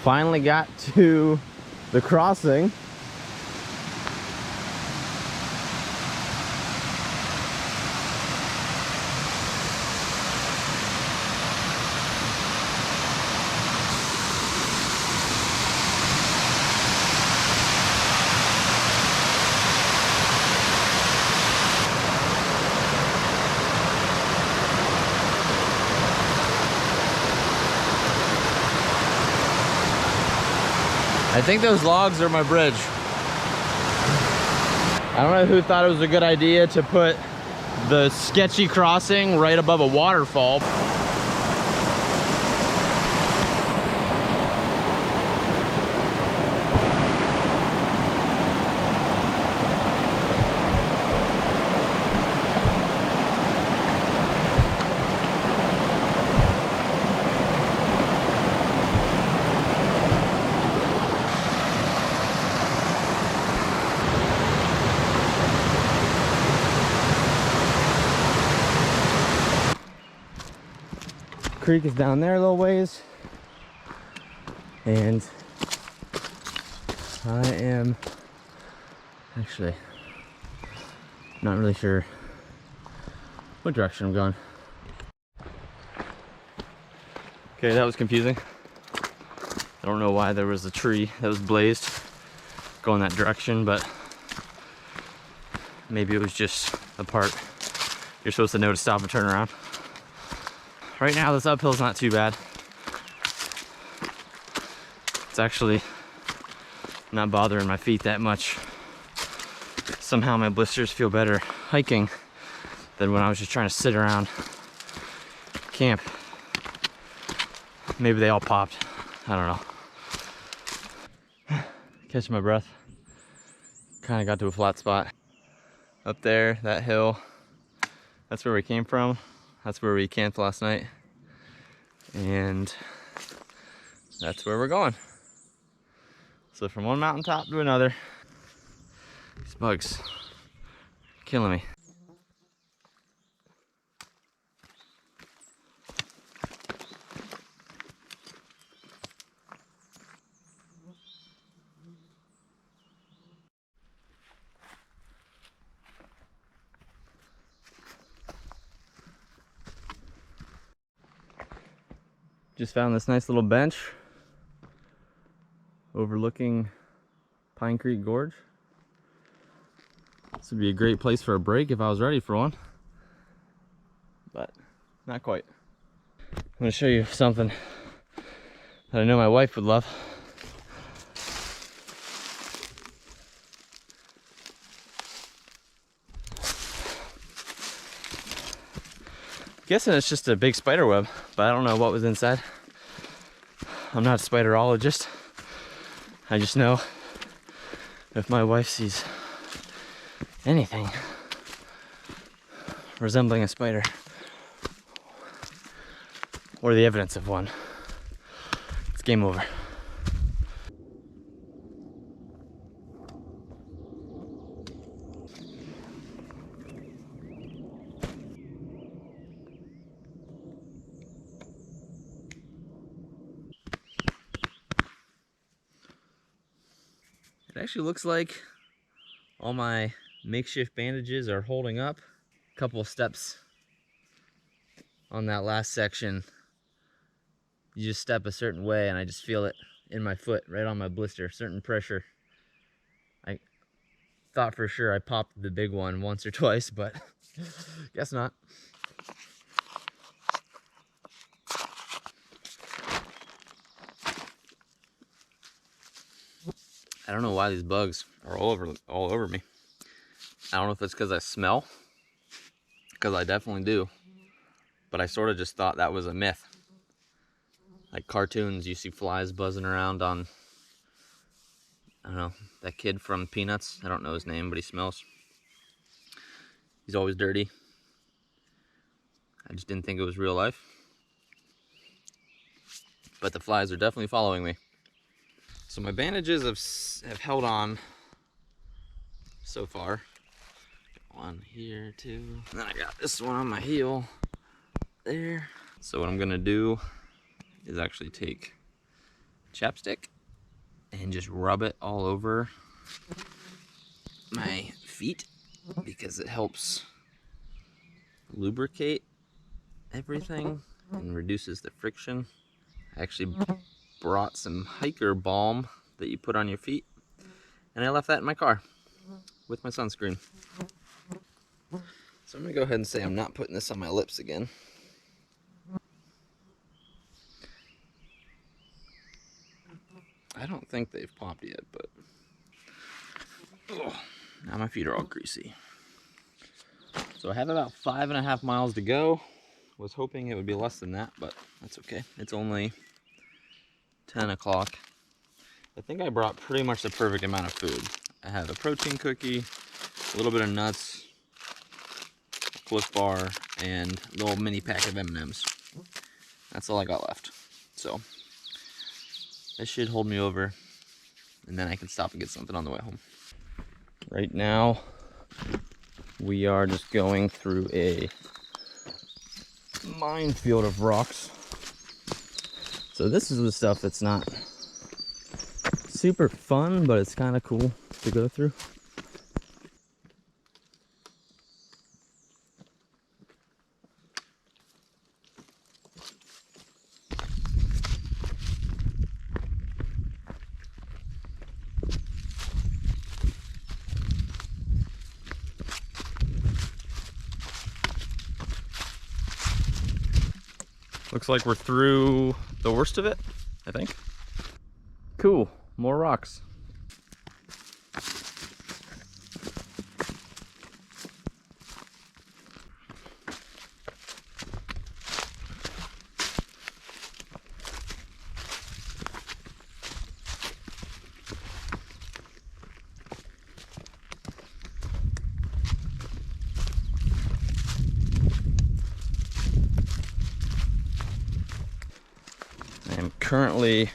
Finally got to the crossing. I think those logs are my bridge. I don't know who thought it was a good idea to put the sketchy crossing right above a waterfall. Creek is down there a little ways, and I am actually not really sure what direction I'm going. Okay, that was confusing. I don't know why there was a tree that was blazed going that direction, but maybe it was just the part you're supposed to know to stop and turn around. Right now, this uphill's not too bad. It's actually not bothering my feet that much. Somehow my blisters feel better hiking than when I was just trying to sit around camp. Maybe they all popped. I don't know. Catch my breath. Kind of got to a flat spot. Up there, that hill, that's where we came from. That's where we camped last night, and that's where we're going. So from one mountaintop to another. These bugs are killing me. Just found this nice little bench overlooking Pine Creek Gorge. This would be a great place for a break if I was ready for one, but not quite. I'm going to show you something that I know my wife would love. Guessing it's just a big spider web, but I don't know what was inside. I'm not a spiderologist. I just know if my wife sees anything resembling a spider or the evidence of one, it's game over. It actually looks like all my makeshift bandages are holding up. A couple of steps on that last section, you just step a certain way and I just feel it in my foot, right on my blister, certain pressure. I thought for sure I popped the big one once or twice, but guess not. I don't know why these bugs are all over me. I don't know if it's because I smell, because I definitely do, but I sort of just thought that was a myth. Like cartoons, you see flies buzzing around on, I don't know, that kid from Peanuts. I don't know his name, but he smells. He's always dirty. I just didn't think it was real life. But the flies are definitely following me. So my bandages have held on so far. One here, two. And then I got this one on my heel there. So what I'm gonna do is actually take chapstick and just rub it all over my feet because it helps lubricate everything and reduces the friction. I actually brought some hiker balm that you put on your feet, and I left that in my car with my sunscreen. So I'm gonna go ahead and say I'm not putting this on my lips again. I don't think they've popped yet, but oh, now my feet are all greasy. So I have about 5.5 miles to go. Was hoping it would be less than that, but that's okay. It's only 10 o'clock. I think I brought pretty much the perfect amount of food. I have a protein cookie, a little bit of nuts, a Cliff Bar, and a little mini pack of M&Ms. That's all I got left. So this should hold me over, and then I can stop and get something on the way home. Right now, we are just going through a minefield of rocks. So this is the stuff that's not super fun, but it's kind of cool to go through. Looks like we're through the worst of it, I think. Cool, more rocks. I am currently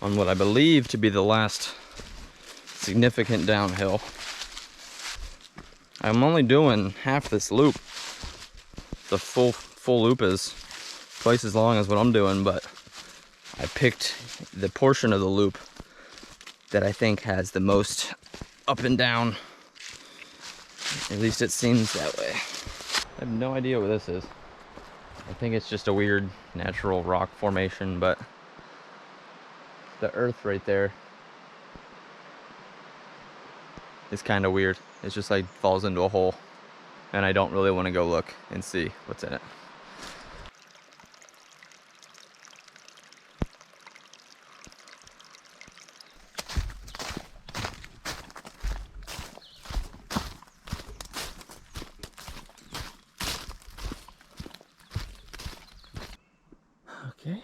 on what I believe to be the last significant downhill. I'm only doing half this loop. The full loop is twice as long as what I'm doing, but I picked the portion of the loop that I think has the most up and down. At least it seems that way. I have no idea what this is. I think it's just a weird natural rock formation, but the earth right there is kind of weird. It's just like falls into a hole, and I don't really want to go look and see what's in it. Okay.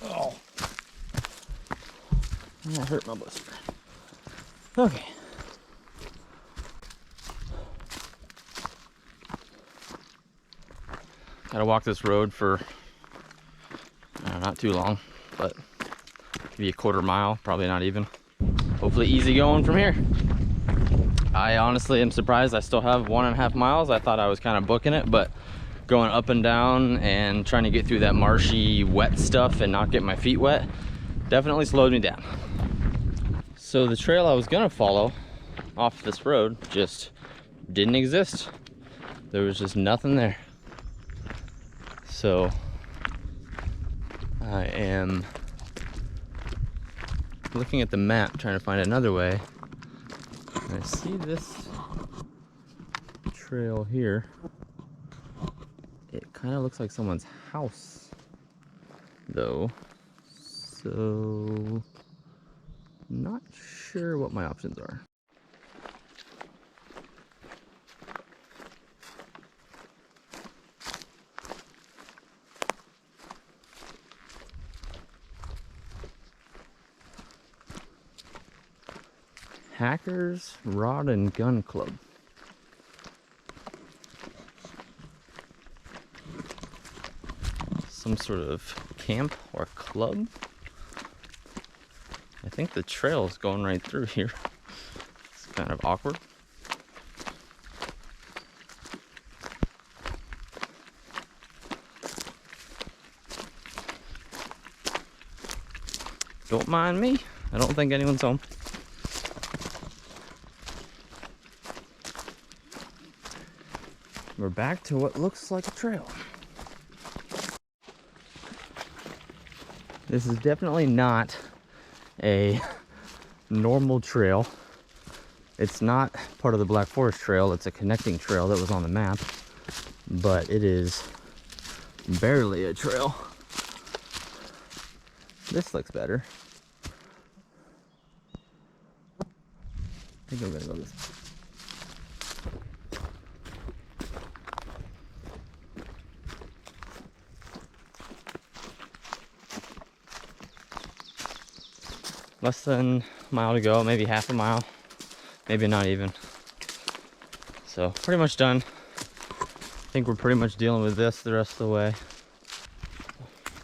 Oh, that hurt my blister. Okay. Gotta walk this road for not too long, but maybe a quarter mile, probably not even. Hopefully easy going from here. I honestly am surprised I still have 1.5 miles. I thought I was kind of booking it, but going up and down and trying to get through that marshy, wet stuff and not get my feet wet definitely slowed me down. So the trail I was gonna follow off this road just didn't exist. There was just nothing there. So I am looking at the map trying to find another way. And I see this trail here. It kind of looks like someone's house though, so not sure what my options are. Hackers Rod and Gun Club. some sort of camp or club. I think the trail is going right through here. It's kind of awkward. Don't mind me. I don't think anyone's home. We're back to what looks like a trail. This is definitely not a normal trail. It's not part of the Black Forest Trail. It's a connecting trail that was on the map, but it is barely a trail. This looks better. I think I'm gonna go this way. Less than a mile to go, maybe half a mile, maybe not even. So pretty much done. I think we're pretty much dealing with this the rest of the way.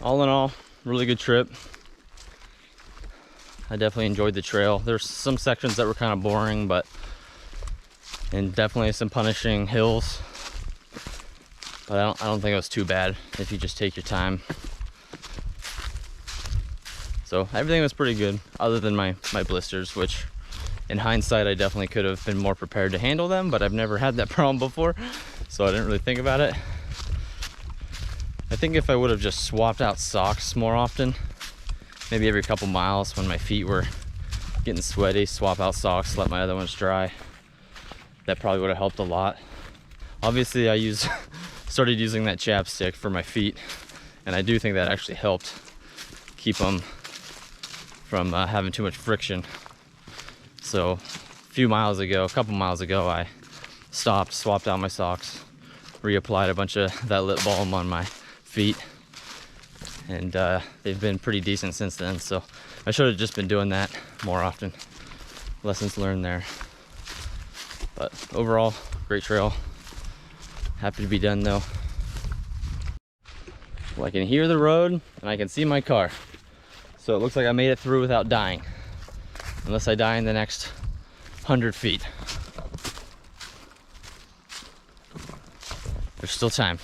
All in all, really good trip. I definitely enjoyed the trail. There's some sections that were kind of boring, and definitely some punishing hills. But I don't think it was too bad if you just take your time. So everything was pretty good, other than my blisters, which in hindsight, I definitely could have been more prepared to handle them, but I've never had that problem before, so I didn't really think about it. I think if I would have just swapped out socks more often, maybe every couple miles when my feet were getting sweaty, swap out socks, let my other ones dry, that probably would have helped a lot. Obviously, I started using that chapstick for my feet, and I do think that actually helped keep them from having too much friction. So a couple miles ago, I stopped, swapped out my socks, reapplied a bunch of that lip balm on my feet, and they've been pretty decent since then. So I should have just been doing that more often. Lessons learned there. But overall, great trail. Happy to be done though. Well, I can hear the road and I can see my car. So it looks like I made it through without dying. Unless I die in the next 100 feet. There's still time.